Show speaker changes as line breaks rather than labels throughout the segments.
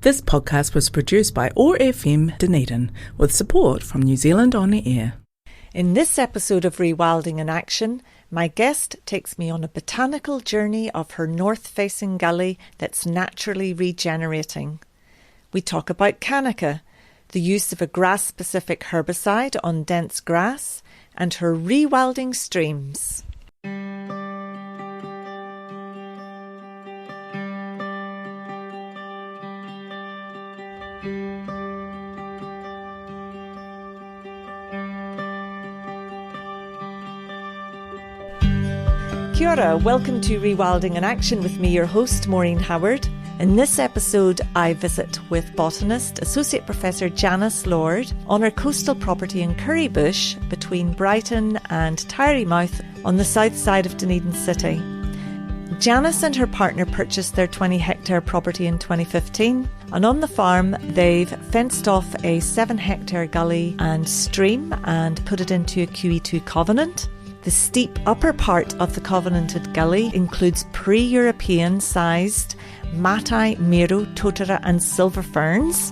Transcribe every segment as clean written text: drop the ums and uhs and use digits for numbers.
This podcast was produced by OAR FM Dunedin with support from New Zealand On Air.
In this episode of Rewilding in Action, my guest takes me on a botanical journey of her north-facing gully that's naturally regenerating. We talk about Kanika, the use of a grass-specific herbicide on dense grass, and her rewilding streams. Kia ora, welcome to Rewilding in Action with me, your host, Maureen Howard. In this episode, I visit with botanist, Associate Professor Janice Lord on her coastal property in Kuri Bush between Brighton and Tyree-mouth on the south side of Dunedin City. Janice and her partner purchased their 20-hectare property in 2015, and on the farm they've fenced off a 7-hectare gully and stream and put it into a QE2 covenant. The steep upper part of the covenanted gully includes pre-European sized Matai, Mero, Totara and silver ferns,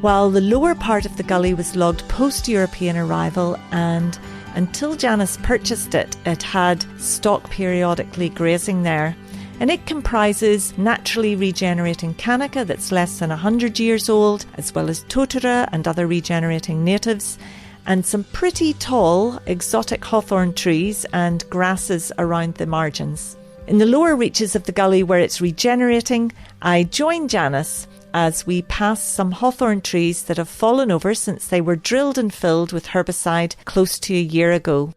while the lower part of the gully was logged post-European arrival, and until Janice purchased it, it had stock periodically grazing there. And it comprises naturally regenerating Kanika that's less than 100 years old, as well as Totara and other regenerating natives, and some pretty tall exotic hawthorn trees and grasses around the margins. In the lower reaches of the gully where it's regenerating, I join Janice as we pass some hawthorn trees that have fallen over since they were drilled and filled with herbicide close to a year ago.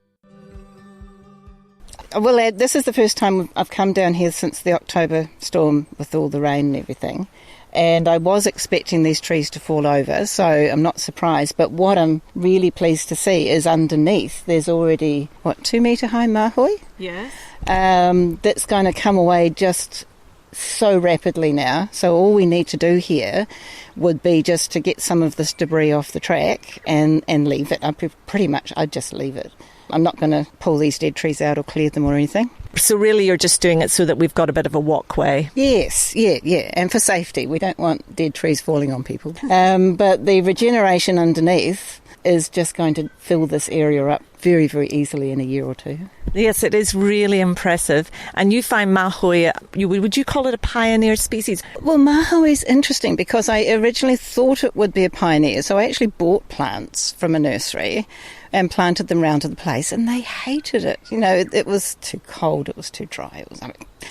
Well, this is the first time I've come down here since the October storm with all the rain and everything. And I was expecting these trees to fall over, so I'm not surprised. But what I'm really pleased to see is underneath there's already, 2 metre high mahui?
Yes.
That's going to come away just so rapidly now. So all we need to do here would be just to get some of this debris off the track and leave it. I'd just leave it. I'm not going to pull these dead trees out or clear them or anything.
So really you're just doing it so that we've got a bit of a walkway?
Yes, yeah, and for safety. We don't want dead trees falling on people. But the regeneration underneath is just going to fill this area up very, very easily in a year or two.
Yes, it is really impressive. And you find mahui, would you call it a pioneer species?
Well, mahui is interesting because I originally thought it would be a pioneer. So I actually bought plants from a nursery and planted them round to the place, and they hated it. You know, it was too cold, it was too dry.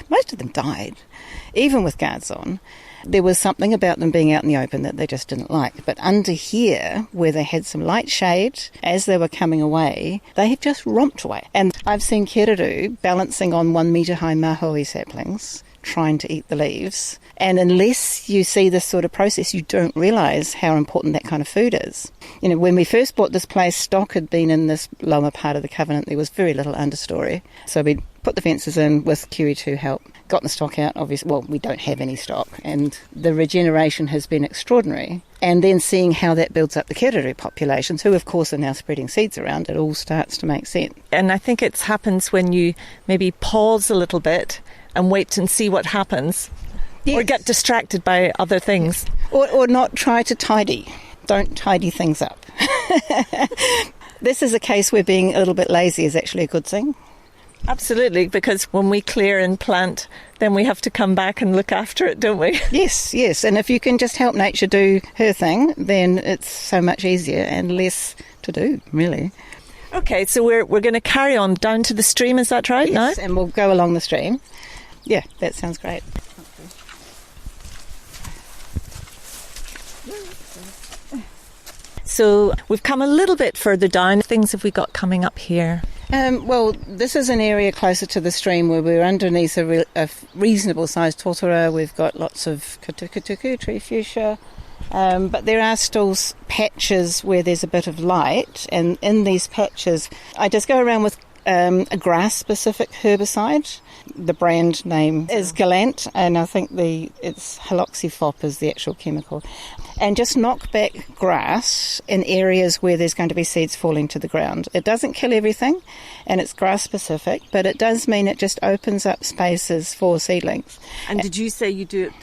Most of them died, even with guards on. There was something about them being out in the open that they just didn't like. But under here, where they had some light shade, as they were coming away, they had just romped away. And I've seen kereru balancing on 1 metre high mahui saplings, trying to eat the leaves. And unless you see this sort of process, you don't realise how important that kind of food is. You know, when we first bought this place, stock had been in this lower part of the covenant. There was very little understory. So we put the fences in with QE2 help, got the stock out, obviously. Well, we don't have any stock, and the regeneration has been extraordinary. And then seeing how that builds up the kereru populations, who of course are now spreading seeds around, it all starts to make sense.
And I think it happens when you maybe pause a little bit and wait and see what happens. Yes. Or get distracted by other things.
Or not try to tidy. Don't tidy things up. This is a case where being a little bit lazy is actually a good thing.
Absolutely, because when we clear and plant, then we have to come back and look after it, don't we?
Yes. And if you can just help nature do her thing, then it's so much easier and less to do, really.
Okay, so we're going to carry on down to the stream, is that right?
Yes,
now?
And we'll go along the stream. Yeah, that sounds great.
So we've come a little bit further down. Things have we got coming up here?
Well, this is an area closer to the stream where we're underneath a reasonable sized totara. We've got lots of kutukutuku, tree fuchsia, but there are still patches where there's a bit of light, and in these patches I just go around with a grass-specific herbicide. The brand name is Gallant, and I think it's haloxyfop is the actual chemical. And just knock back grass in areas where there's going to be seeds falling to the ground. It doesn't kill everything, and it's grass-specific, but it does mean it just opens up spaces for seedlings.
And did you say you do it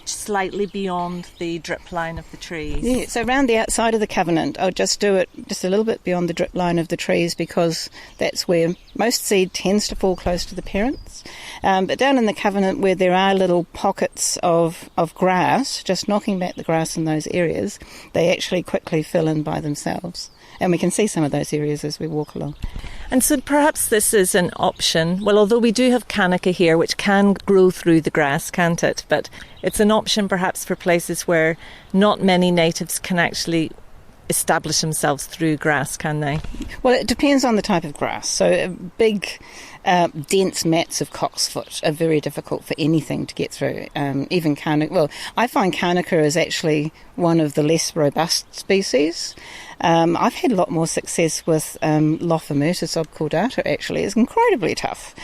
slightly beyond the drip line of the trees.
Yeah, so around the outside of the covenant, I'll just do it just a little bit beyond the drip line of the trees because that's where most seed tends to fall close to the parents. But down in the covenant where there are little pockets of grass, just knocking back the grass in those areas, they actually quickly fill in by themselves. And we can see some of those areas as we walk along.
And so perhaps this is an option. Well, although we do have Kanika here, which can grow through the grass, can't it? But it's an option perhaps for places where not many natives can actually establish themselves through grass, can they?
Well, it depends on the type of grass. So big, dense mats of cocksfoot are very difficult for anything to get through. Even Kanika. Well, I find Kanika is actually one of the less robust species. I've had a lot more success with Lophomertus obcordata, actually. It's incredibly tough.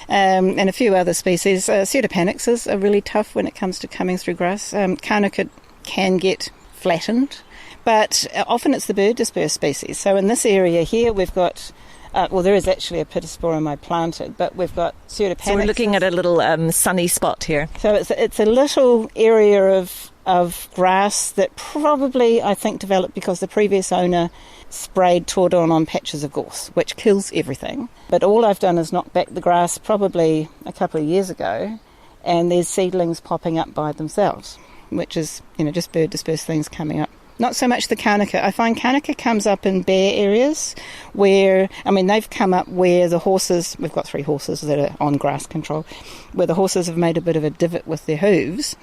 And a few other species. Pseudopanixes are really tough when it comes to coming through grass. Kanika can get flattened, but often it's the bird dispersed species. So in this area here, we've got, there is actually a pittosporum I planted, but we've got Pseudopanixes.
So we're looking at a little sunny spot here.
So it's a little area of grass that probably, I think, developed because the previous owner sprayed tordon on patches of gorse, which kills everything. But all I've done is knock back the grass probably a couple of years ago, and there's seedlings popping up by themselves, which is, just bird dispersed things coming up. Not so much the Kanika. I find Kanika comes up in bare areas where, they've come up where the horses, we've got 3 horses that are on grass control, where the horses have made a bit of a divot with their hooves.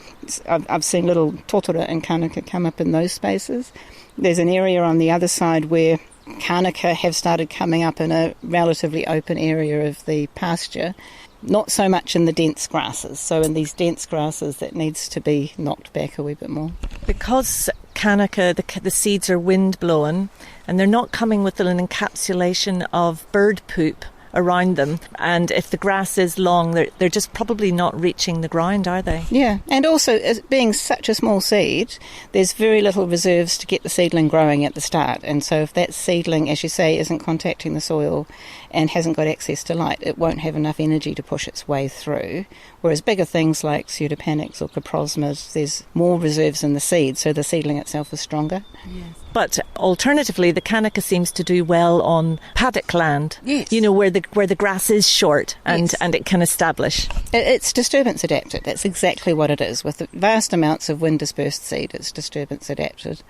I've seen little totora and Kanika come up in those spaces. There's an area on the other side where Kanika have started coming up in a relatively open area of the pasture. Not so much in the dense grasses. So in these dense grasses, that needs to be knocked back a wee bit more.
Because Kanika, the seeds are wind-blown, and they're not coming with an encapsulation of bird poop around them. And if the grass is long, they're just probably not reaching the ground, are they?
Yeah, and also, as being such a small seed, there's very little reserves to get the seedling growing at the start. And so if that seedling, as you say, isn't contacting the soil and hasn't got access to light, it won't have enough energy to push its way through. Whereas bigger things like Pseudopanix or Coprosmas, there's more reserves in the seed, so the seedling itself is stronger.
Yes. But alternatively, the Kanika seems to do well on paddock land.
Yes.
Where the grass is short and it can establish.
It's disturbance adapted. That's exactly what it is. With the vast amounts of wind dispersed seed, it's disturbance adapted,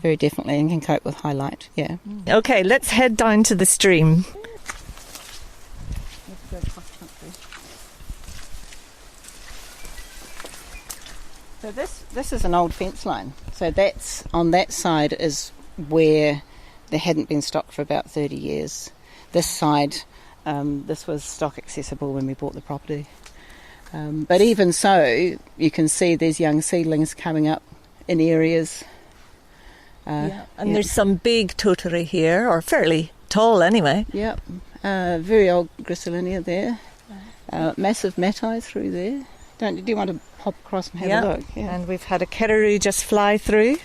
very definitely, and can cope with high light. Yeah.
Okay, let's head down to the stream.
So this is an old fence line. So that's on that side is where there hadn't been stock for about 30 years. This side, this was stock accessible when we bought the property. But even so, you can see there's young seedlings coming up in areas.
And there's some big totori here, or fairly tall anyway.
Yep. Very old Griselinia there. Massive matai through there. Do you want to hop across and have a look? Yeah.
And we've had a kereroo just fly through.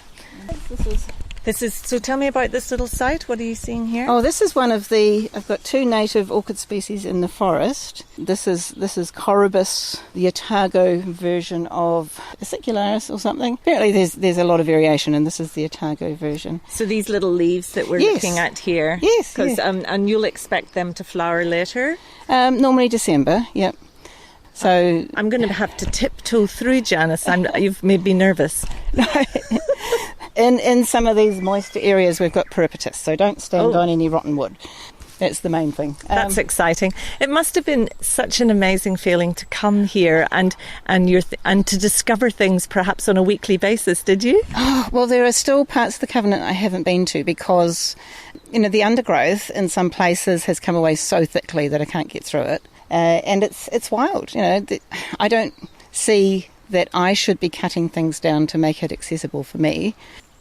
This is.
So tell me about this little site. What are you seeing here?
Oh, this is one of the. I've got 2 native orchid species in the forest. This is Kuri Bush, the Otago version of Acicularis or something. Apparently, there's a lot of variation, and this is the Otago version.
So these little leaves that we're looking at here.
Yes.
And you'll expect them to flower later.
Normally December. Yep. So
I'm going to have to tiptoe through, Janice. You've made me nervous.
In some of these moist areas, we've got peripatus, so don't stand on any rotten wood. That's the main thing.
That's exciting. It must have been such an amazing feeling to come here and to discover things perhaps on a weekly basis. Did you?
Oh, well, there are still parts of the Covenant I haven't been to because, the undergrowth in some places has come away so thickly that I can't get through it. And it's wild, I don't see that I should be cutting things down to make it accessible for me.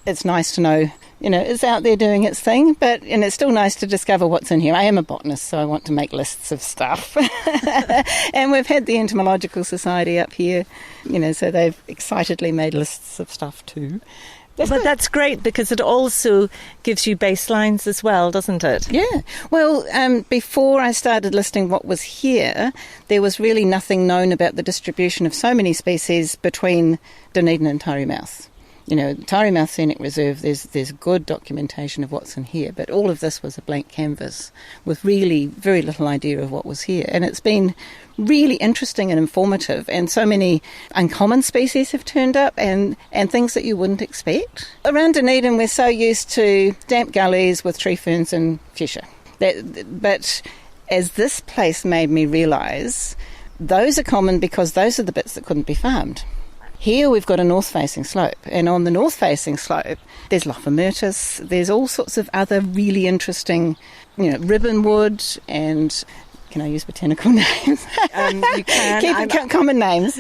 It's nice to know, it's out there doing its thing, and it's still nice to discover what's in here. I am a botanist, so I want to make lists of stuff. And we've had the Entomological Society up here, so they've excitedly made lists of stuff too.
But that's great because it also gives you baselines as well, doesn't it?
Yeah. Well, before I started listing what was here, there was really nothing known about the distribution of so many species between Dunedin and Taurumouth. You know, Taurumouth Scenic Reserve, there's good documentation of what's in here, but all of this was a blank canvas with really very little idea of what was here. And it's been really interesting and informative, and so many uncommon species have turned up and things that you wouldn't expect. Around Dunedin, we're so used to damp gullies with tree ferns and fuchsia. But as this place made me realise, those are common because those are the bits that couldn't be farmed. Here we've got a north-facing slope, and on the north-facing slope there's Lophomertus, there's all sorts of other really interesting, ribbonwood, and can I use botanical names?
You can.
Keep it common names.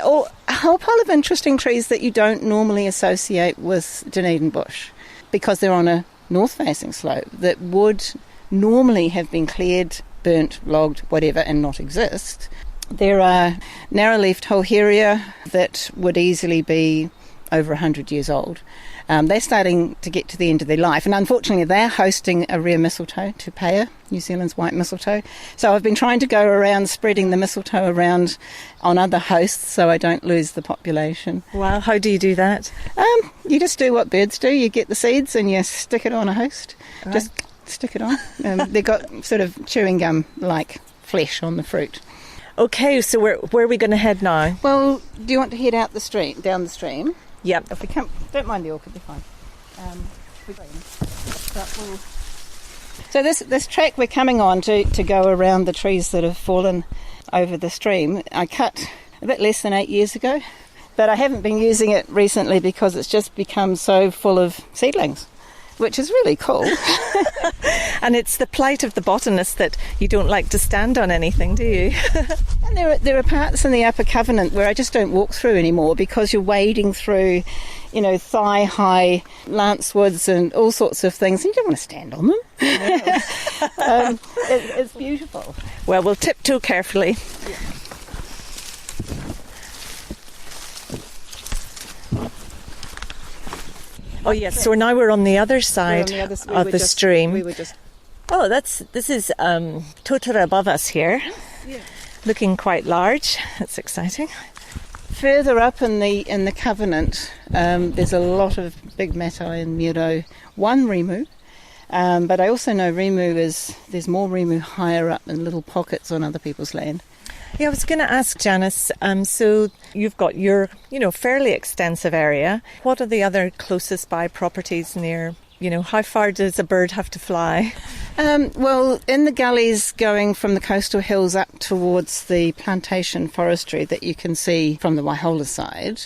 Or a whole pile of interesting trees that you don't normally associate with Dunedin bush because they're on a north-facing slope that would normally have been cleared, burnt, logged, whatever, and not exist. There are narrow-leafed Holheria that would easily be over 100 years old. They're starting to get to the end of their life, and unfortunately they're hosting a rare mistletoe, Tupaia, New Zealand's white mistletoe. So I've been trying to go around spreading the mistletoe around on other hosts so I don't lose the population.
Wow, how do you do that?
You just do what birds do. You get the seeds and you stick it on a host.
Right.
Just stick it on. They've got sort of chewing gum-like flesh on the fruit.
Okay, so where are we going to head now?
Well, do you want to head down the stream?
Yep.
If we come, don't mind the orchid, be fine. So this track we're coming on to go around the trees that have fallen over the stream, I cut a bit less than 8 years ago, but I haven't been using it recently because it's just become so full of seedlings, which is really cool.
And it's the plight of the botanist that you don't like to stand on anything, do you?
And there are parts in the Upper Covenant where I just don't walk through anymore because you're wading through, thigh-high lancewoods and all sorts of things, and you don't want to stand on them. No. It's beautiful.
Well, we'll tiptoe carefully.
Yeah.
Oh yes, so now we're on the other side of the stream.
We were just.
Oh, this is Totara above us here, looking quite large. That's exciting.
Further up in the Covenant, there's a lot of big matai and miro. One rimu, but I also know there's more rimu higher up in little pockets on other people's land.
Yeah, I was going to ask Janice, so you've got your, fairly extensive area. What are the other closest by properties near, how far does a bird have to fly?
Well, in the gullies going from the coastal hills up towards the plantation forestry that you can see from the Waihola side,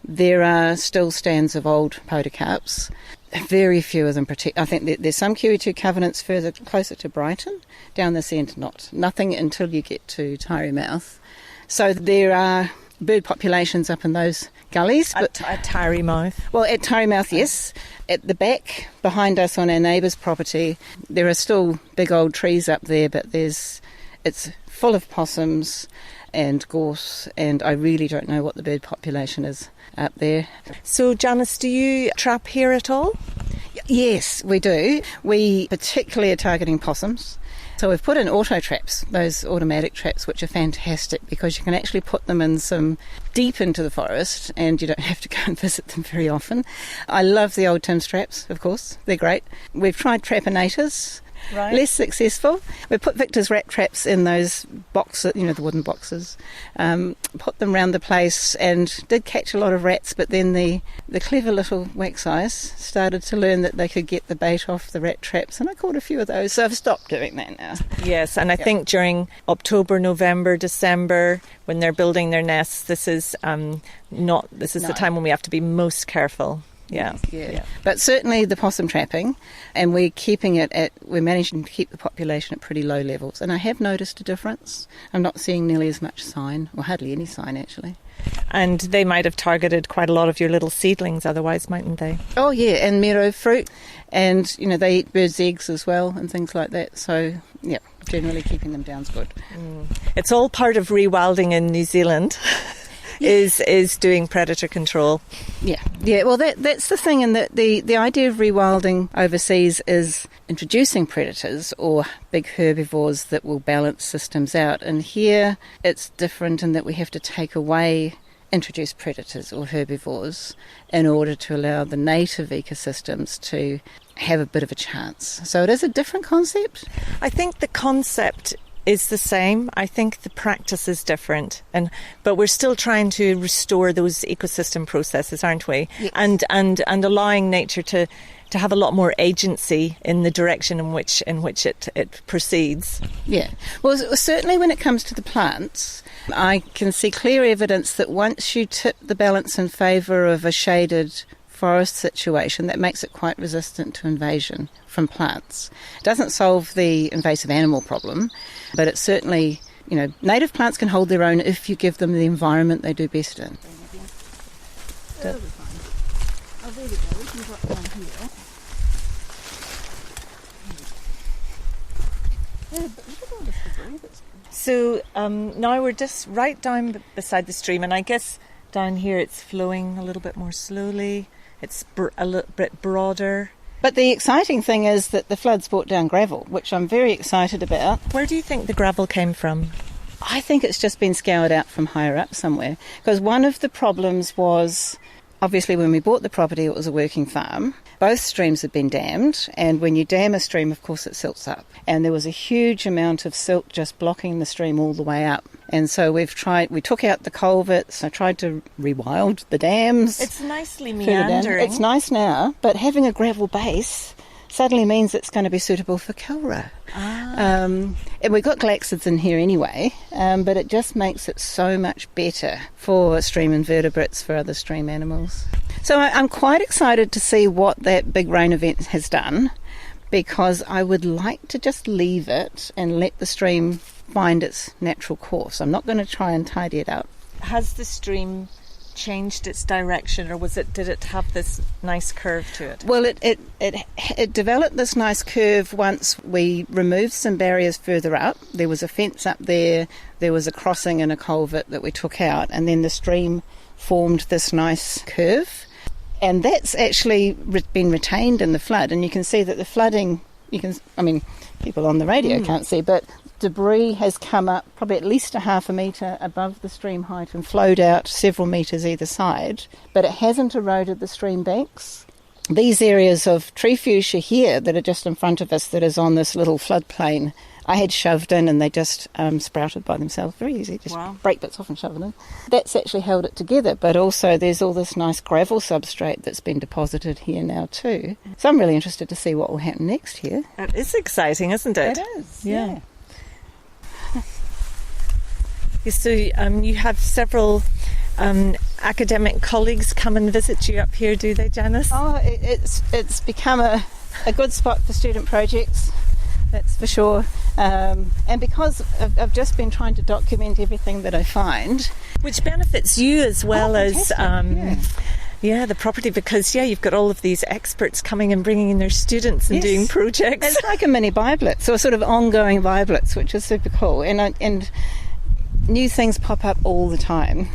there are still stands of old podocarps. Very few of them protect. I think there's some QE2 covenants further closer to Brighton. Down this end, nothing until you get to Taurumouth. So there are bird populations up in those gullies.
At Taurumouth?
Well, at Taurumouth, yes. At the back, behind us on our neighbour's property, there are still big old trees up there, but it's full of possums and gorse, and I really don't know what the bird population is up there.
So, Janice, do you trap here at all?
Yes, we do. We particularly are targeting possums. So we've put in auto traps, those automatic traps, which are fantastic because you can actually put them in some deep into the forest and you don't have to go and visit them very often. I love the old Tim's traps, of course. They're great. We've tried trapinators. Right. Less successful. We put Victor's rat traps in those boxes, the wooden boxes, put them round the place and did catch a lot of rats, but then the clever little wax eyes started to learn that they could get the bait off the rat traps, and I caught a few of those, so I've stopped doing that now.
Yes, and I think during October, November, December, when they're building their nests, this is the time when we have to be most careful. Yeah.
But certainly the possum trapping, and we're managing to keep the population at pretty low levels. And I have noticed a difference. I'm not seeing nearly as much sign, or hardly any sign actually.
And they might have targeted quite a lot of your little seedlings otherwise, mightn't they?
Oh yeah, and miro fruit, and they eat birds' eggs as well and things like that. So yeah, generally keeping them down is good.
It's all part of rewilding in New Zealand. is doing predator control.
Yeah. Well, that's the thing, and the idea of rewilding overseas is introducing predators or big herbivores that will balance systems out. And here it's different in that we have to take away introduced predators or herbivores in order to allow the native ecosystems to have a bit of a chance. So it is a different concept.
I think the concept is the same. I think the practice is different, but we're still trying to restore those ecosystem processes, aren't we?
Yes.
And allowing nature to have a lot more agency in the direction in which it proceeds.
Yeah. Well, certainly when it comes to the plants, I can see clear evidence that once you tip the balance in favour of a shaded forest situation, that makes it quite resistant to invasion from plants. It doesn't solve the invasive animal problem, but it certainly, native plants can hold their own if you give them the environment they do best in.
Oh, there we go. We can drop down here. Yeah, but look at all this debris that's...
So now we're just right down beside the stream, and I guess down here it's flowing a little bit more slowly. It's a little bit broader.
But the exciting thing is that the floods brought down gravel, which I'm very excited about.
Where do you think the gravel came from?
I think it's just been scoured out from higher up somewhere. Because one of the problems was, obviously when we bought the property, it was a working farm. Both streams had been dammed, and when you dam a stream, of course, it silts up. And there was a huge amount of silt just blocking the stream all the way up. And so we took out the culverts, I tried to rewild the dams.
It's nicely meandering.
It's nice now, but having a gravel base suddenly means it's going to be suitable for Kilra. And we've got glaxids in here anyway, but it just makes it so much better for stream invertebrates, for other stream animals. So I'm quite excited to see what that big rain event has done, because I would like to just leave it and let the stream find its natural course. I'm not going to try and tidy it up.
Has the stream changed its direction, or did it have this nice curve to it?
Well, it developed this nice curve once we removed some barriers further up. There was a fence up there was a crossing and a culvert that we took out, and then the stream formed this nice curve. And that's actually been retained in the flood, and you can see that the flooding, people on the radio can't see, but debris has come up probably at least a half a metre above the stream height and flowed out several metres either side, but it hasn't eroded the stream banks. These areas of tree fuchsia here that are just in front of us, that is on this little floodplain, I had shoved in and they just sprouted by themselves. Very easy, just break bits off and shove it in. That's actually held it together, but also there's all this nice gravel substrate that's been deposited here now too. So I'm really interested to see what will happen next here.
It is exciting, isn't it?
It is, yeah.
So you have several academic colleagues come and visit you up here, do they, Janice?
Oh, it's become a good spot for student projects, that's for sure. And because I've just been trying to document everything that I find.
Which benefits you as well as the property, because you've got all of these experts coming and bringing in their students and doing projects.
It's like a mini Biblets, or sort of ongoing Biblets, which is super cool. And new things pop up all the time.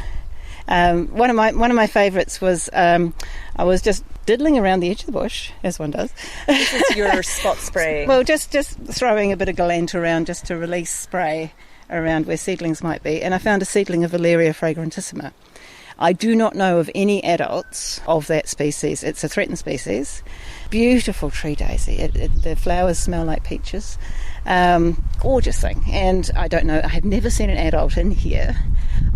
One of my favourites was I was just diddling around the edge of the bush, as one does.
This is your spot spraying.
Well, just throwing a bit of galant around just to release spray around where seedlings might be, and I found a seedling of Valeria fragrantissima. I do not know of any adults of that species. It's a threatened species. Beautiful tree daisy. The flowers smell like peaches. Gorgeous thing. And I don't know, I have never seen an adult in here.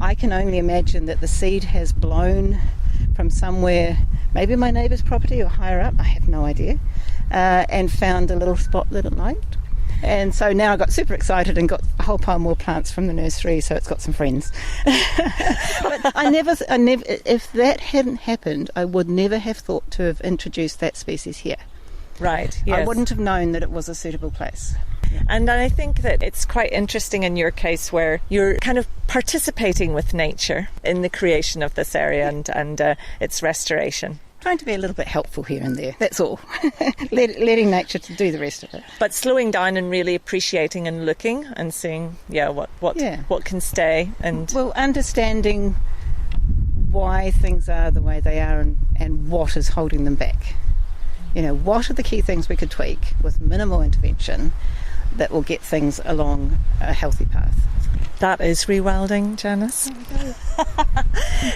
I can only imagine that the seed has blown from somewhere, maybe my neighbour's property or higher up, I have no idea, and found a little spot that it liked. And so now I got super excited and got a whole pile more plants from the nursery, so it's got some friends. But I never, if that hadn't happened, I would never have thought to have introduced that species here.
Right, yes.
I wouldn't have known that it was a suitable place.
And I think that it's quite interesting in your case where you're kind of participating with nature in the creation of this area and its restoration.
Trying to be a little bit helpful here and there, that's all. Letting nature to do the rest of it.
But slowing down and really appreciating and looking and seeing what can stay. And
well, understanding why things are the way they are and what is holding them back. What are the key things we could tweak with minimal intervention that will get things along a healthy path.
That is rewilding, Janice.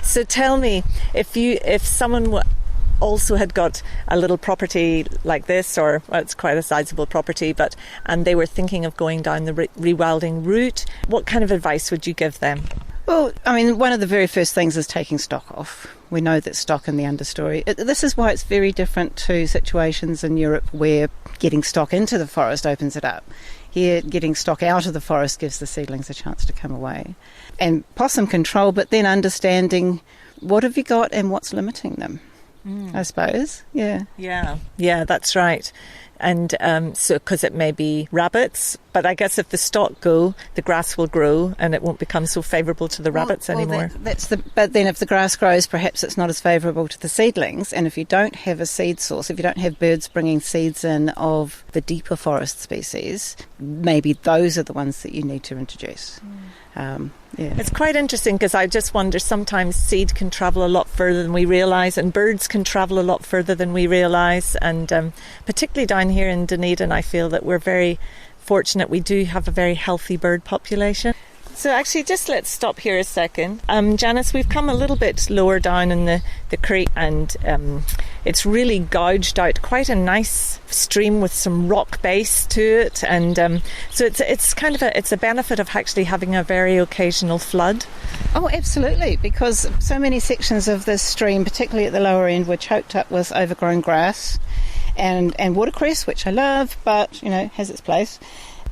So tell me, if someone also had got a little property like this, or it's quite a sizable property, and they were thinking of going down the rewilding route, what kind of advice would you give them?
Well, I mean, one of the very first things is taking stock off. We know that stock in the understory. This is why it's very different to situations in Europe where getting stock into the forest opens it up. Here, getting stock out of the forest gives the seedlings a chance to come away. And possum control, but then understanding what have you got and what's limiting them, I suppose. Yeah, that's right. And so, because it may be rabbits, but I guess if the stock go, the grass will grow and it won't become so favourable to the rabbits anymore. But then if the grass grows, perhaps it's not as favourable to the seedlings. And if you don't have a seed source, if you don't have birds bringing seeds in of the deeper forest species, maybe those are the ones that you need to introduce. It's
quite interesting because I just wonder, sometimes seed can travel a lot further than we realise, and birds can travel a lot further than we realise, and particularly down here in Dunedin, I feel that we're very fortunate. We do have a very healthy bird population. So actually, just let's stop here a second. Janice, we've come a little bit lower down in the creek, and it's really gouged out quite a nice stream with some rock base to it, and so it's a benefit of actually having a very occasional flood.
Oh, absolutely, because so many sections of this stream, particularly at the lower end, were choked up with overgrown grass and watercress, which I love, but has its place.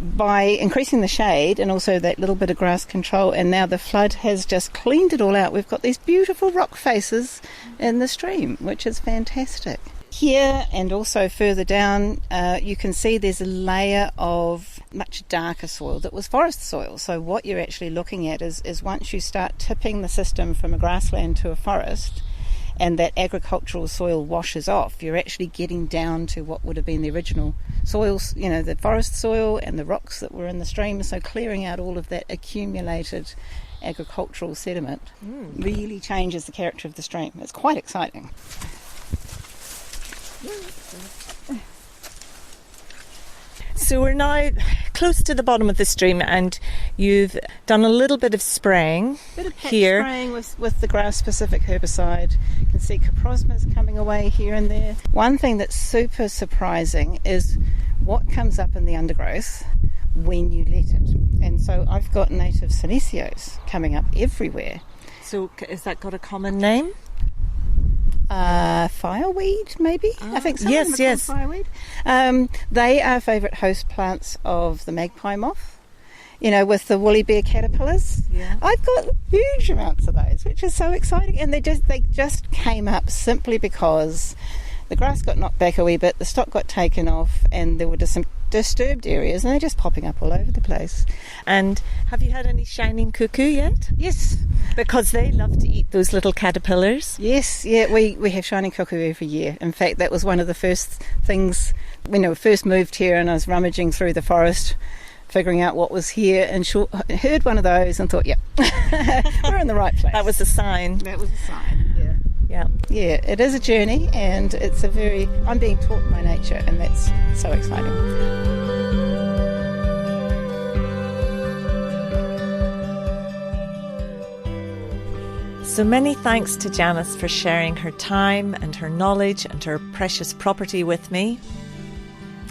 By increasing the shade and also that little bit of grass control, and now the flood has just cleaned it all out. We've got these beautiful rock faces in the stream, which is fantastic. Here and also further down, you can see there's a layer of much darker soil that was forest soil. So what you're actually looking at is once you start tipping the system from a grassland to a forest, and that agricultural soil washes off, you're actually getting down to what would have been the original soils, the forest soil and the rocks that were in the stream. So clearing out all of that accumulated agricultural sediment really changes the character of the stream. It's quite exciting.
So we're now close to the bottom of the stream, and you've done a little bit of spraying here.
Spraying with the grass-specific herbicide. You can see coprosmas coming away here and there. One thing that's super surprising is what comes up in the undergrowth when you let it. And so I've got native senecio coming up everywhere.
So has that got a common name?
Fireweed, maybe? I think some of them are called fireweed. They are favourite host plants of the magpie moth, with the woolly bear caterpillars. Yeah. I've got huge amounts of those, which is so exciting. And they just came up simply because the grass got knocked back a wee bit, the stock got taken off, and there were just some disturbed areas, and they're just popping up all over the place.
And have you had any shining cuckoo yet?
Yes.
Because they love to eat those little caterpillars.
Yes, we have shining cuckoo every year. In fact, that was one of the first things when I first moved here, and I was rummaging through the forest, figuring out what was here, and heard one of those and thought, we're in the right place.
That was a sign.
That was a sign, yeah. Yeah, it is a journey, and I'm being taught by nature, and that's so exciting.
So many thanks to Janice for sharing her time and her knowledge and her precious property with me.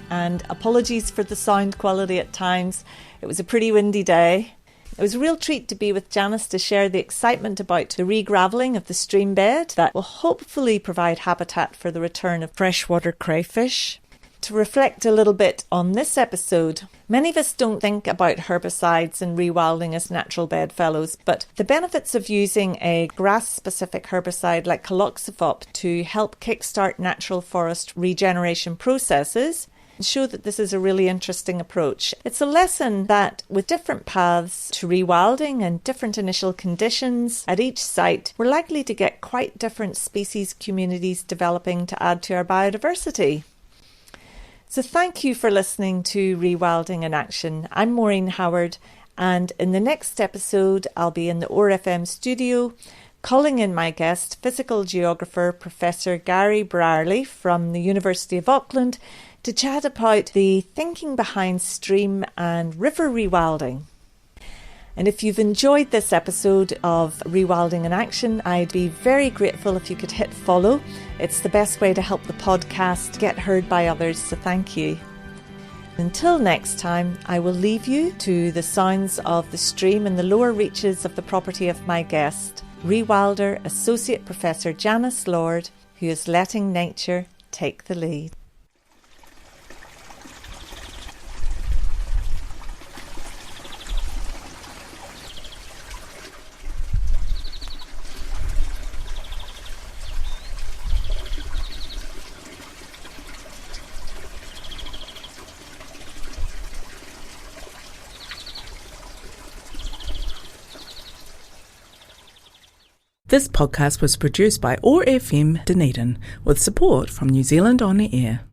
And apologies for the sound quality at times. It was a pretty windy day. It was a real treat to be with Janice to share the excitement about the regravelling of the stream bed that will hopefully provide habitat for the return of freshwater crayfish. To reflect a little bit on this episode, many of us don't think about herbicides and rewilding as natural bedfellows, but the benefits of using a grass-specific herbicide like caloxifop to help kickstart natural forest regeneration processes show that this is a really interesting approach. It's a lesson that with different paths to rewilding and different initial conditions at each site, we're likely to get quite different species communities developing to add to our biodiversity. So thank you for listening to Rewilding in Action. I'm Maureen Howard, and in the next episode I'll be in the ORFM studio calling in my guest, physical geographer Professor Gary Brierley from the University of Auckland, to chat about the thinking behind stream and river rewilding. And if you've enjoyed this episode of Rewilding in Action, I'd be very grateful if you could hit follow. It's the best way to help the podcast get heard by others, so thank you. Until next time, I will leave you to the sounds of the stream in the lower reaches of the property of my guest, Rewilder Associate Professor Janice Lord, who is letting nature take the lead.
This podcast was produced by OAR FM Dunedin with support from New Zealand On the Air.